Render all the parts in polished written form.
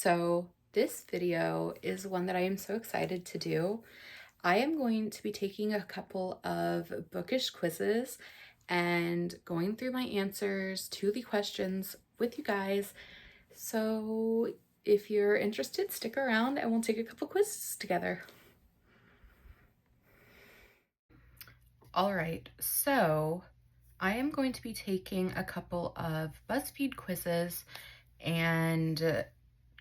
So this video is one that I am so excited to do. I am going to be taking a couple of bookish quizzes and going through my answers to the questions with you guys. So if you're interested, stick around and we'll take a couple quizzes together. All right, so I am going to be taking a couple of BuzzFeed quizzes and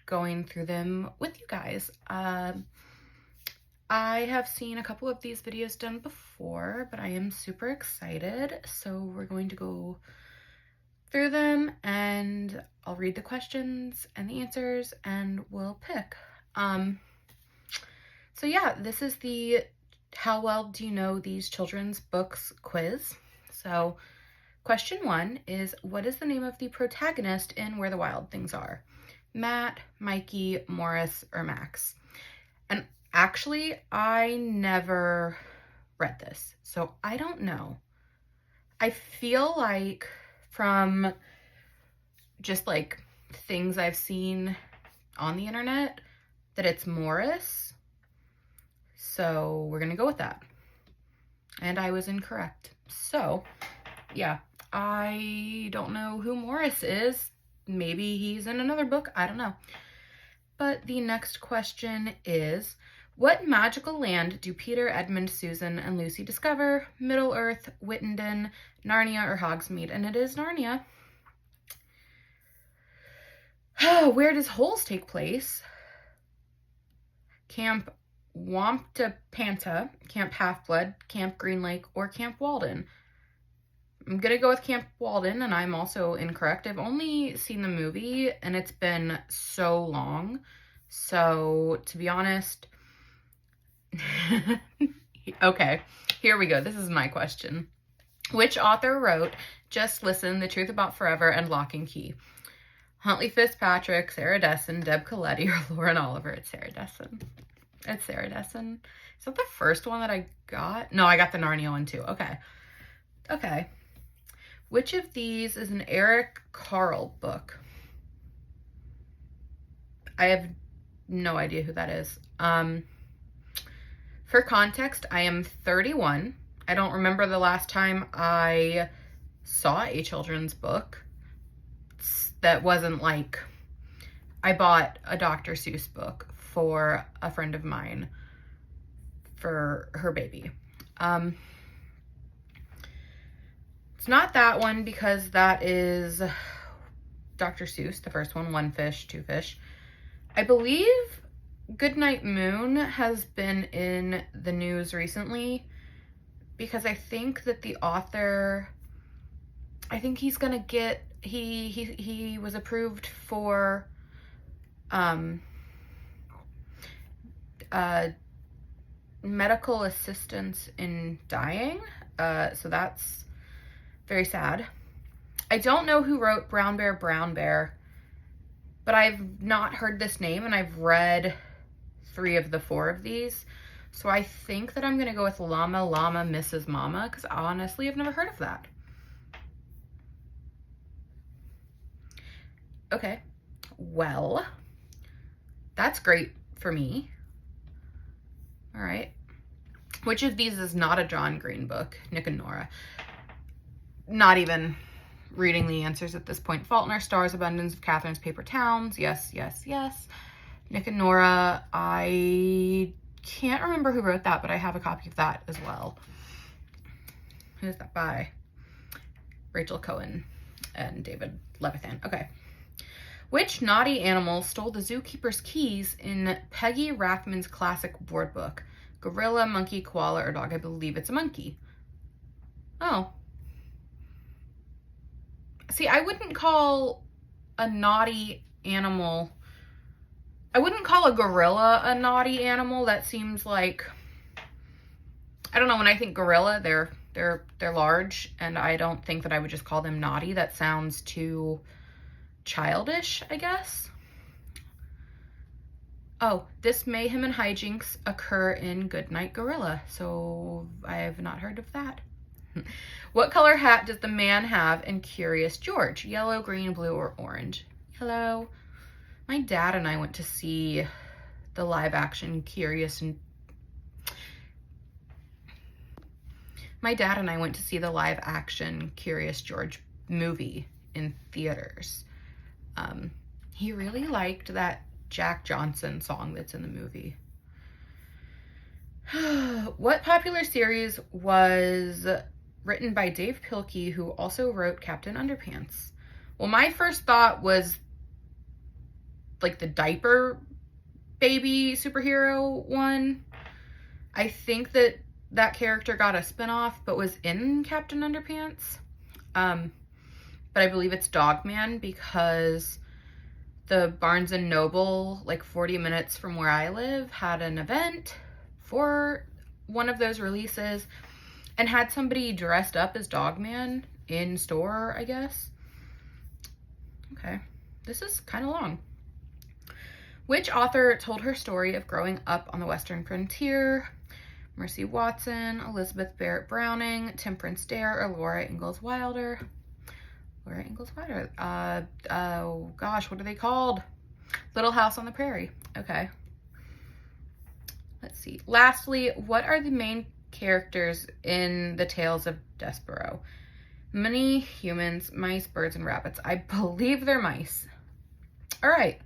going through them with you guys. I have seen a couple of these videos done before, but I am super excited. So we're going to go through them and I'll read the questions and the answers and we'll pick. So yeah, this is the How Well Do You Know These Children's Books quiz. So question 1 is, what is the name of the protagonist in Where the Wild Things Are? Matt, Mikey, Morris, or Max? And actually, I never read this, so I don't know. I feel like from just like things I've seen on the internet that it's Morris. So we're gonna go with that. And I was incorrect. So yeah, I don't know who Morris is. Maybe he's in another book, I don't know. But the next question is, what magical land do Peter, Edmund, Susan, and Lucy discover? Middle-earth, Whittington, Narnia, or Hogsmeade? And it is Narnia. Where does Holes take place? Camp Wamptapanta, Camp Half-Blood, Camp Green Lake, or Camp Walden? I'm gonna go with Camp Walden, and I'm also incorrect. I've only seen the movie, and it's been so long. So, to be honest, okay, here we go. This is my question. Which author wrote Just Listen, The Truth About Forever, and Lock and Key? Huntley Fitzpatrick, Sarah Dessen, Deb Coletti, or Lauren Oliver? It's Sarah Dessen. It's Sarah Dessen. Is that the first one that I got? No, I got the Narnia one too. Okay. Okay. Which of these is an Eric Carle book? I have no idea who that is. For context, I am 31. I don't remember the last time I saw a children's book that wasn't like, I bought a Dr. Seuss book for a friend of mine for her baby. It's not that one because that is Dr. Seuss, the first one, One Fish, Two Fish. I believe Goodnight Moon has been in the news recently because I think that the author, I think he's gonna get, he was approved for medical assistance in dying, so that's very sad. I don't know who wrote Brown Bear, Brown Bear, but I've not heard this name, and I've read 3 of the 4 of these. So I think that I'm gonna go with Llama Llama Mrs. Mama, because honestly, I've never heard of that. Okay, well, that's great for me. All right. Which of these is not a John Green book? Nick and Nora. Not even reading the answers at this point. Fault in Our Stars, Abundance of Catherine's Paper Towns. Yes, yes, yes. Nick and Nora, I can't remember who wrote that, but I have a copy of that as well. Who's that by? Rachel Cohen and David Levithan. Okay. Which naughty animal stole the zookeeper's keys in Peggy Rathman's classic board book? Gorilla, monkey, koala, or dog? I believe it's a monkey. Oh. See, I wouldn't call a naughty animal, I wouldn't call a gorilla a naughty animal. That seems like, I don't know, when I think gorilla, they're large, and I don't think that I would just call them naughty. That sounds too childish, I guess. Oh, this mayhem and hijinks occur in Goodnight Gorilla, so I have not heard of that. What color hat does the man have in Curious George? Yellow, green, blue, or orange? Yellow. My dad and I went to see the live action Curious George movie in theaters. He really liked that Jack Johnson song that's in the movie. What popular series was written by Dave Pilkey, who also wrote Captain Underpants? Well, my first thought was like the diaper baby superhero one. I think that character got a spinoff, but was in Captain Underpants. But I believe it's Dogman, because the Barnes & Noble, like 40 minutes from where I live, had an event for one of those releases and had somebody dressed up as Dogman in store, I guess. Okay, this is kind of long. Which author told her story of growing up on the Western frontier? Mercy Watson, Elizabeth Barrett Browning, Temperance Dare, or Laura Ingalls Wilder? Laura Ingalls Wilder. Oh gosh, what are they called? Little House on the Prairie. Okay. Let's see. Lastly, what are the main characters in the Tales of Despereaux? Many humans, mice, birds, and rabbits. I believe they're mice. All right.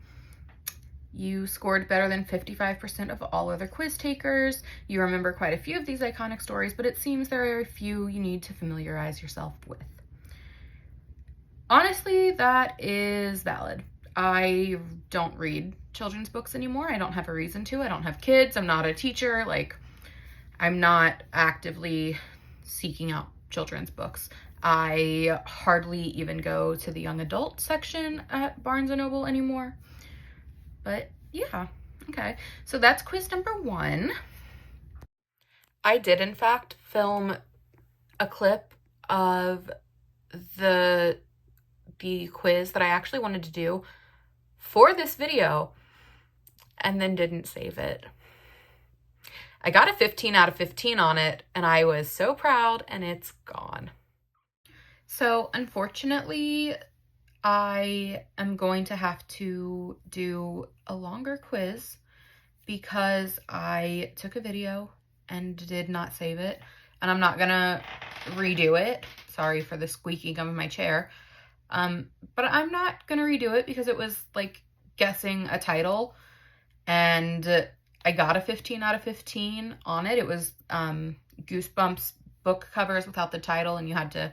You scored better than 55% of all other quiz takers. You remember quite a few of these iconic stories, but it seems there are a few you need to familiarize yourself with. Honestly, that is valid. I don't read children's books anymore. I don't have a reason to. I don't have kids. I'm not a teacher. Like, I'm not actively seeking out children's books. I hardly even go to the young adult section at Barnes & Noble anymore. But yeah, okay. So that's quiz number 1. I did, in fact, film a clip of the quiz that I actually wanted to do for this video and then didn't save it. I got a 15 out of 15 on it and I was so proud, and it's gone. So unfortunately, I am going to have to do a longer quiz because I took a video and did not save it, and I'm not gonna redo it. Sorry for the squeaking of my chair. But I'm not gonna redo it because it was like guessing a title, and I got a 15 out of 15 on it. It was Goosebumps book covers without the title, and you had to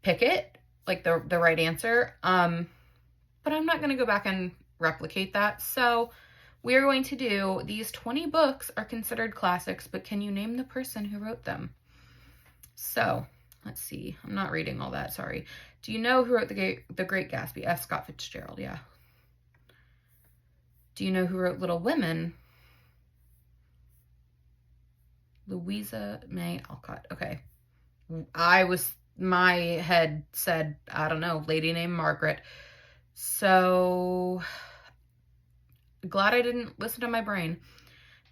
pick it, like the right answer. But I'm not going to go back and replicate that. So we're going to do, these 20 books are considered classics, but can you name the person who wrote them? So let's see. I'm not reading all that, sorry. Do you know who wrote The Great Gatsby? F. Scott Fitzgerald, yeah. Do you know who wrote Little Women? Louisa May Alcott. Okay. My head said, I don't know, lady named Margaret. So glad I didn't listen to my brain.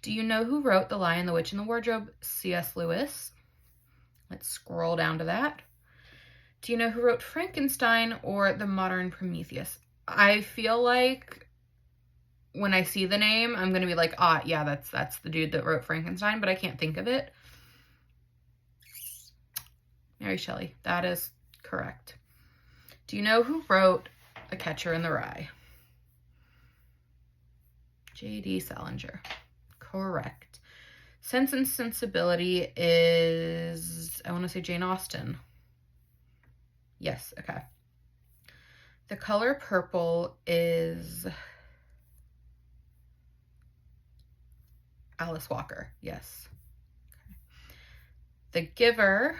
Do you know who wrote The Lion, the Witch, and the Wardrobe? C.S. Lewis. Let's scroll down to that. Do you know who wrote Frankenstein or The Modern Prometheus? I feel like when I see the name, I'm going to be like, ah, yeah, that's the dude that wrote Frankenstein, but I can't think of it. Mary Shelley. That is correct. Do you know who wrote A Catcher in the Rye? J.D. Salinger. Correct. Sense and Sensibility is, I want to say Jane Austen. Yes, okay. The Color Purple is Alice Walker. Yes. Okay. The Giver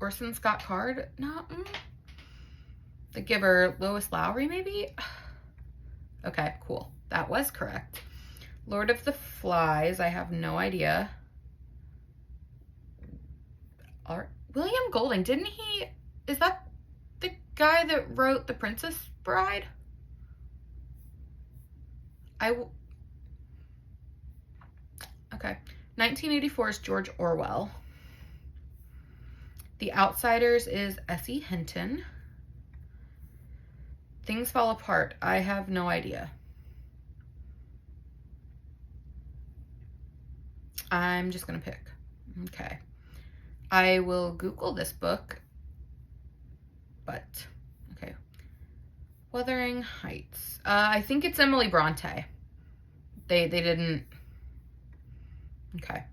Orson Scott Card? No. The Giver, Lois Lowry, maybe? Okay, cool. That was correct. Lord of the Flies, I have no idea. William Golding, didn't he? Is that the guy that wrote The Princess Bride? Okay. 1984 is George Orwell. The Outsiders is S.E. Hinton. Things Fall Apart. I have no idea. I'm just going to pick. Okay. I will Google this book, but okay. Wuthering Heights. I think it's Emily Bronte. They didn't. Okay.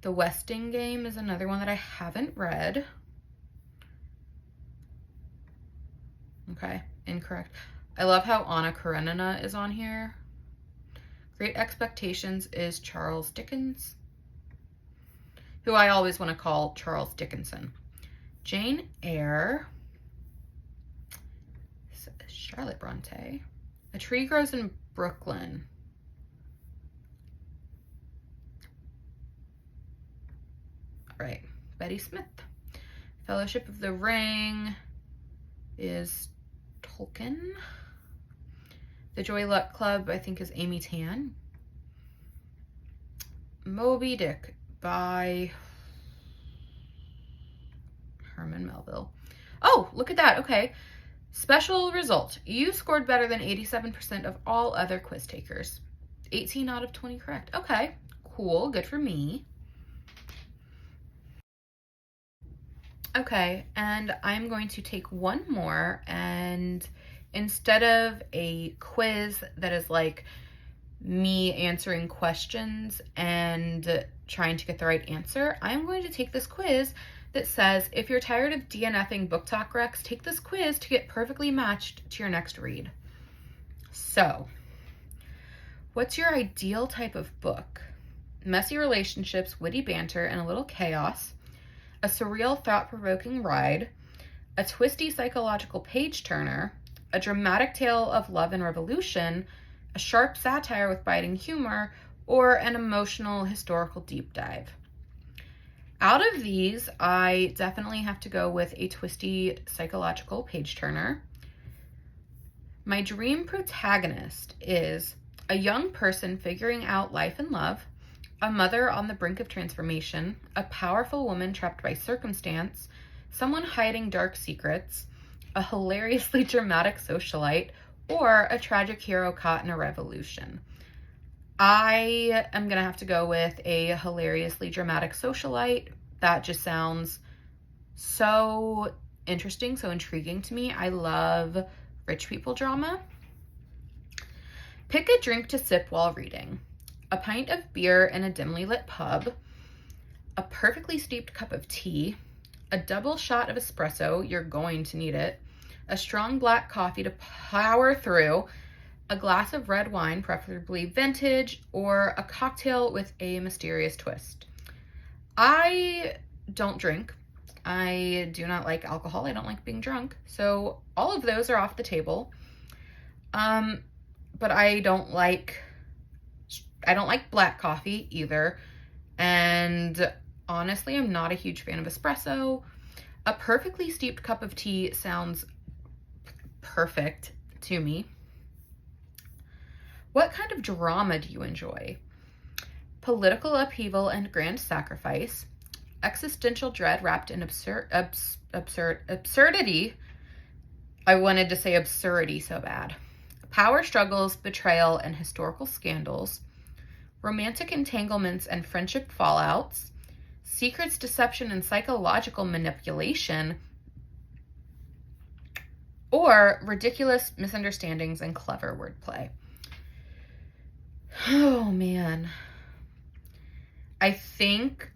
The Westing Game is another one that I haven't read. Okay, incorrect. I love how Anna Karenina is on here. Great Expectations is Charles Dickens, who I always want to call Charles Dickinson. Jane Eyre, Charlotte Bronte. A Tree Grows in Brooklyn. All right, Betty Smith. Fellowship of the Ring is Tolkien. The Joy Luck Club, I think, is Amy Tan. Moby Dick by Herman Melville. Oh, look at that. Okay. Special result. You scored better than 87% of all other quiz takers. 18 out of 20 correct. Okay, cool. Good for me. Okay, and I'm going to take one more, and instead of a quiz that is like me answering questions and trying to get the right answer, I'm going to take this quiz that says, if you're tired of DNFing Book Talk Recs, take this quiz to get perfectly matched to your next read. So, what's your ideal type of book? Messy relationships, witty banter, and a little chaos. A surreal, thought-provoking ride. A twisty psychological page-turner. A dramatic tale of love and revolution. A sharp satire with biting humor. Or an emotional historical deep dive. Out of these, I definitely have to go with a twisty psychological page-turner. My dream protagonist is a young person figuring out life and love, a mother on the brink of transformation, a powerful woman trapped by circumstance, someone hiding dark secrets, a hilariously dramatic socialite, or a tragic hero caught in a revolution. I am going to have to go with a hilariously dramatic socialite. That just sounds so interesting, so intriguing to me. I love rich people drama. Pick a drink to sip while reading. A pint of beer in a dimly lit pub. A perfectly steeped cup of tea. A double shot of espresso, you're going to need it. A strong black coffee to power through. A glass of red wine, preferably vintage, or a cocktail with a mysterious twist. I don't drink. I do not like alcohol. I don't like being drunk. So all of those are off the table. But I don't like black coffee either. And honestly, I'm not a huge fan of espresso. A perfectly steeped cup of tea sounds perfect to me. What kind of drama do you enjoy? Political upheaval and grand sacrifice. Existential dread wrapped in absurdity. I wanted to say absurdity so bad. Power struggles, betrayal, and historical scandals. Romantic entanglements and friendship fallouts. Secrets, deception, and psychological manipulation. Or ridiculous misunderstandings and clever wordplay. Oh, man. I think,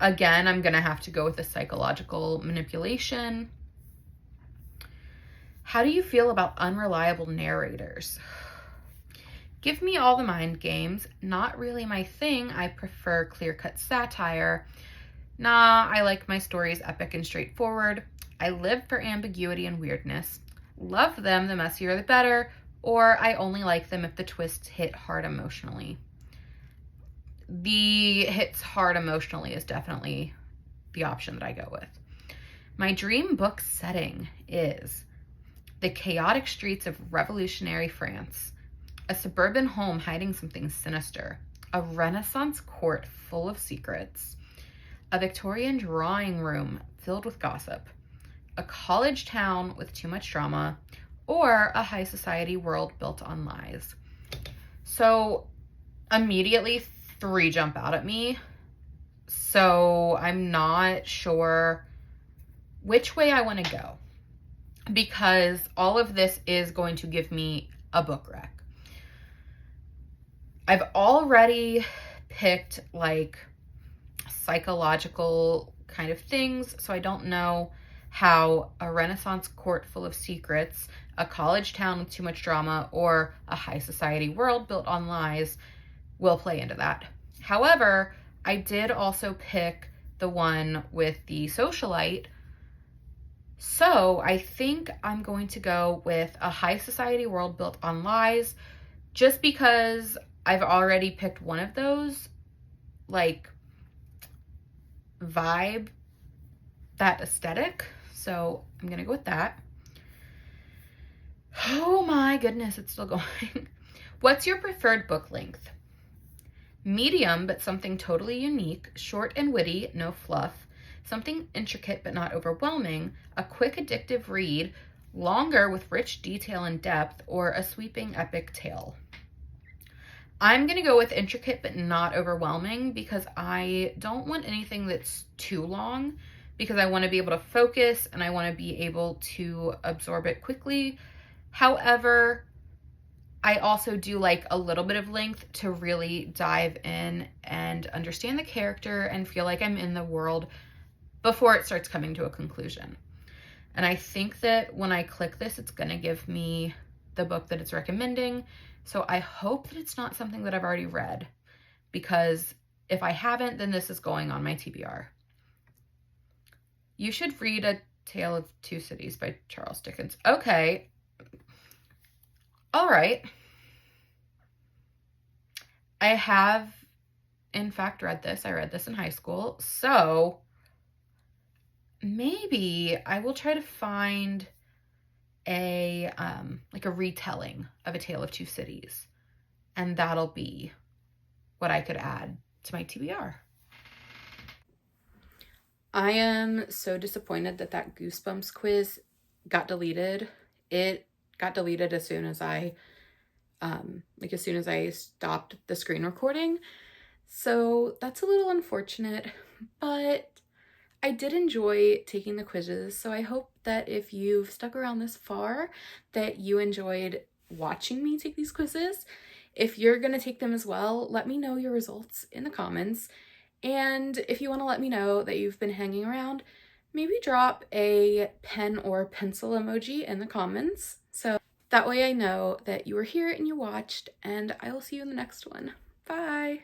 again, I'm going to have to go with the psychological manipulation. How do you feel about unreliable narrators? Give me all the mind games. Not really my thing. I prefer clear-cut satire. Nah, I like my stories epic and straightforward. I live for ambiguity and weirdness. Love them, the messier the better. Or I only like them if the twists hit hard emotionally. The hits hard emotionally is definitely the option that I go with. My dream book setting is the chaotic streets of revolutionary France, a suburban home hiding something sinister, a Renaissance court full of secrets, a Victorian drawing room filled with gossip, a college town with too much drama, or a high society world built on lies. So immediately 3 jump out at me. So I'm not sure which way I want to go, because all of this is going to give me a book rec. I've already picked like psychological kind of things, so I don't know how a Renaissance court full of secrets, a college town with too much drama, or a high society world built on lies will play into that. However, I did also pick the one with the socialite, so I think I'm going to go with a high society world built on lies, just because I've already picked one of those, like, vibe, that aesthetic. So I'm gonna go with that. Oh my goodness, it's still going. What's your preferred book length? Medium, but something totally unique. Short and witty, no fluff. Something intricate but not overwhelming. A quick addictive read. Longer with rich detail and depth, or a sweeping epic tale. I'm gonna go with intricate but not overwhelming, because I don't want anything that's too long, because I want to be able to focus and I want to be able to absorb it quickly. However, I also do like a little bit of length to really dive in and understand the character and feel like I'm in the world before it starts coming to a conclusion. And I think that when I click this, it's gonna give me the book that it's recommending. So I hope that it's not something that I've already read, because if I haven't, then this is going on my TBR. You should read A Tale of Two Cities by Charles Dickens. Okay. All right. I have, in fact, read this. I read this in high school. So maybe I will try to find a like a retelling of A Tale of Two Cities, and that'll be what I could add to my TBR. I am so disappointed that that Goosebumps quiz got deleted. It got deleted as soon as I stopped the screen recording. So that's a little unfortunate, but I did enjoy taking the quizzes. So I hope that if you've stuck around this far, that you enjoyed watching me take these quizzes. If you're going to take them as well, let me know your results in the comments. And if you want to let me know that you've been hanging around, maybe drop a pen or pencil emoji in the comments. So that way I know that you were here and you watched, and I will see you in the next one. Bye!